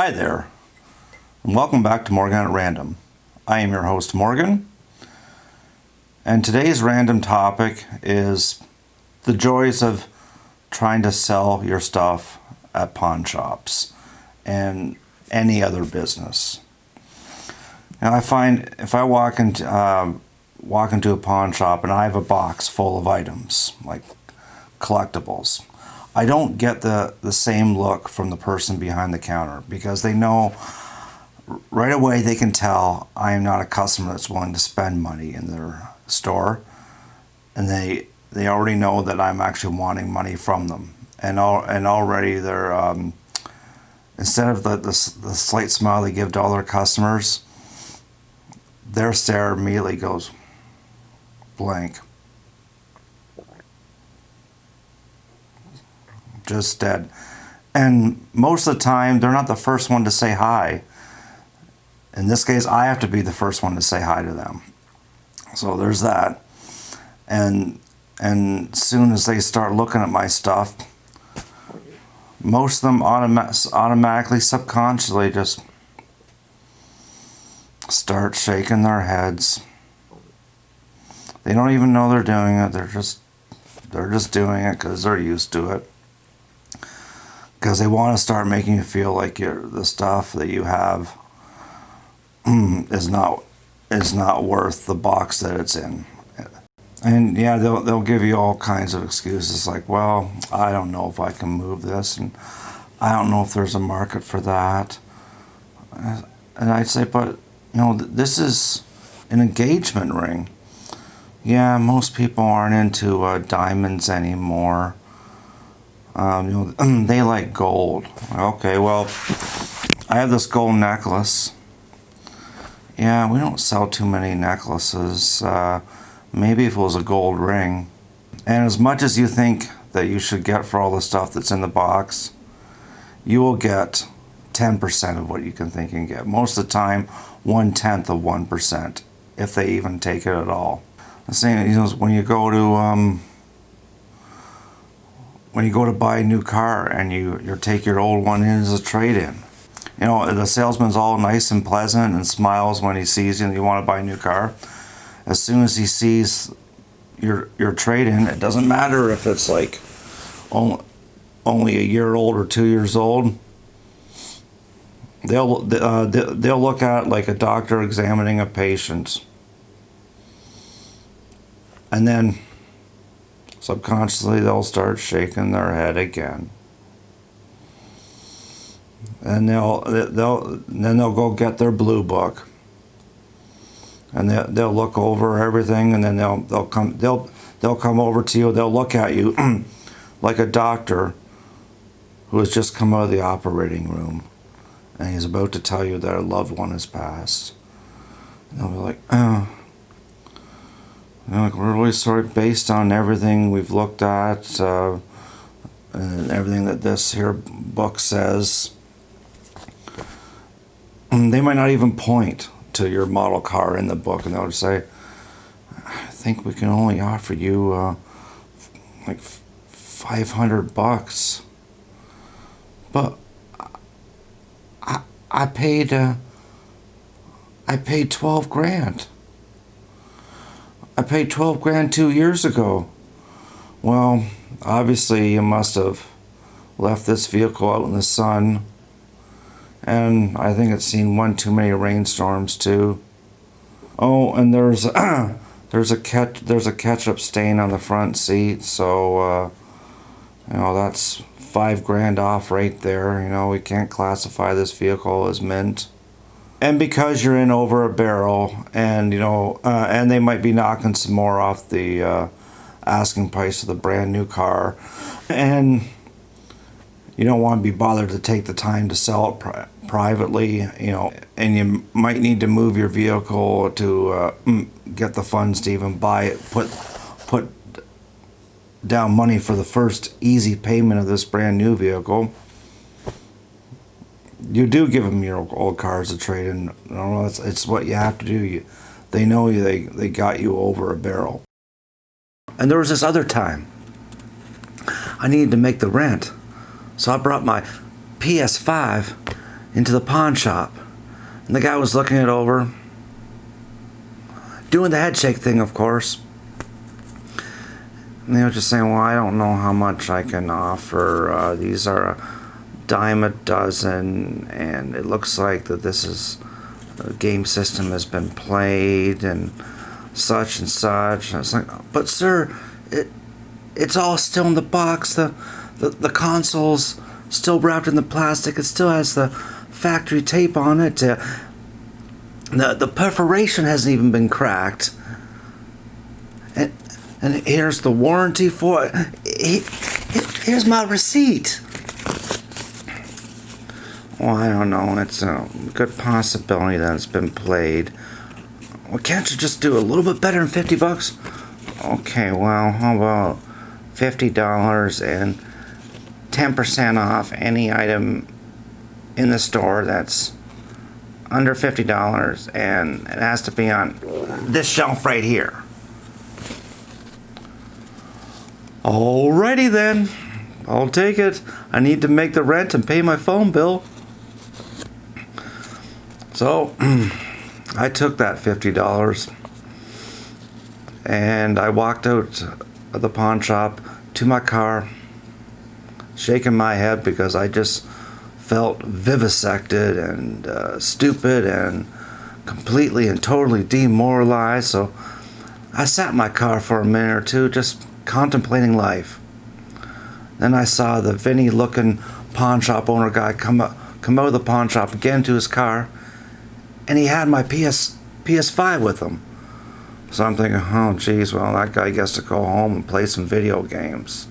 Hi there, and welcome back to Morgan at Random. I am your host, Morgan, and today's random topic is the joys of trying to sell your stuff at pawn shops and any other business. Now, I find if I walk into a pawn shop and I have a box full of items, like collectibles, I don't get the same look from the person behind the counter because they know right away, they can tell I am not a customer that's willing to spend money in their store, and they already know that I'm actually wanting money from them, and already they're instead of the slight smile they give to all their customers, their stare immediately goes blank. Just dead. And most of the time, they're not the first one to say hi. In this case, I have to be the first one to say hi to them. So there's that. And soon as they start looking at my stuff, most of them automatically, subconsciously just start shaking their heads. They don't even know they're doing it. They're just doing it because they're used to it. Because they want to start making you feel like the stuff that you have is not worth the box that it's in. And yeah, they'll give you all kinds of excuses like, well, I don't know if I can move this, and I don't know if there's a market for that. And I'd say, but this is an engagement ring. Yeah, most people aren't into diamonds anymore. They like gold. Okay, well, I have this gold necklace. Yeah, we don't sell too many necklaces. Maybe if it was a gold ring. And as much as you think that you should get for all the stuff that's in the box, you will get 10% of what you can think you can get. Most of the time, 1/10 of 1%, if they even take it at all. The same, when you go to buy a new car and you take your old one in as a trade-in. The salesman's all nice and pleasant and smiles when he sees you and you want to buy a new car. As soon as he sees your trade-in, it doesn't matter if it's like only a year old or 2 years old. They'll look at it like a doctor examining a patient. And then subconsciously, they'll start shaking their head again, and then they'll go get their blue book, and they'll look over everything, and then they'll come over to you. They'll look at you like a doctor who has just come out of the operating room, and he's about to tell you that a loved one has passed. And they'll be like, oh. We're really sorry, based on everything we've looked at and everything that this here book says. They might not even point to your model car in the book, and they'll just say, I think we can only offer you like $500. But I paid $12,000. I paid $12,000 2 years ago. Well, obviously you must have left this vehicle out in the sun, and I think it's seen one too many rainstorms too. Oh, and there's a ketchup stain on the front seat, so that's $5,000 off right there. We can't classify this vehicle as mint. And because you're in over a barrel, and and they might be knocking some more off the asking price of the brand new car, and you don't want to be bothered to take the time to sell it privately, and you might need to move your vehicle to get the funds to even buy it, put down money for the first easy payment of this brand new vehicle. You do give them your old car as a trade-in. It's what you have to do. They know you. They got you over a barrel. And there was this other time I needed to make the rent, so I brought my PS5 into the pawn shop. And the guy was looking it over, doing the head shake thing, of course. And they were just saying, well, I don't know how much I can offer. These are a dime a dozen, and it looks like that this is the game system has been played and such and such. And I was like, but sir, it's all still in the box. The console's still wrapped in the plastic. It still has the factory tape on it. The perforation hasn't even been cracked. And here's the warranty for it. Here's my receipt. Well, I don't know. It's a good possibility that it's been played. Well, can't you just do a little bit better than $50? Okay, well, how about $50 and 10% off any item in the store that's under $50, and it has to be on this shelf right here. Alrighty then, I'll take it. I need to make the rent and pay my phone bill. So I took that $50 and I walked out of the pawn shop to my car, shaking my head because I just felt vivisected and stupid and completely and totally demoralized. So I sat in my car for a minute or two just contemplating life. Then I saw the Vinny looking pawn shop owner guy come out of the pawn shop and get into his car, and he had my PS5 with him. So I'm thinking, oh geez, well, that guy gets to go home and play some video games.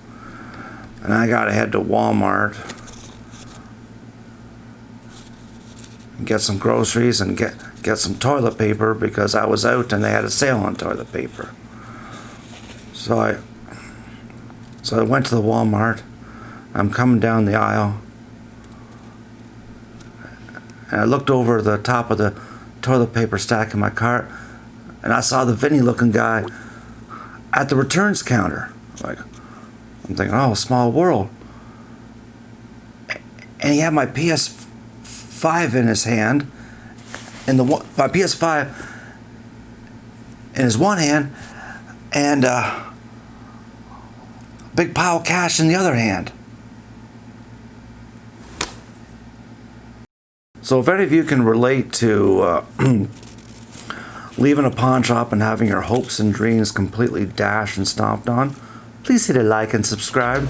And I gotta head to Walmart and get some groceries and get some toilet paper because I was out and they had a sale on toilet paper. So I went to the Walmart. I'm coming down the aisle, and I looked over the top of the toilet paper stack in my cart, and I saw the Vinny looking guy at the returns counter. Like, I'm thinking, oh, small world. And he had my PS5 in his hand, and my PS5 in his one hand, and big pile of cash in the other hand. So if any of you can relate to leaving a pawn shop and having your hopes and dreams completely dashed and stomped on, please hit a like and subscribe.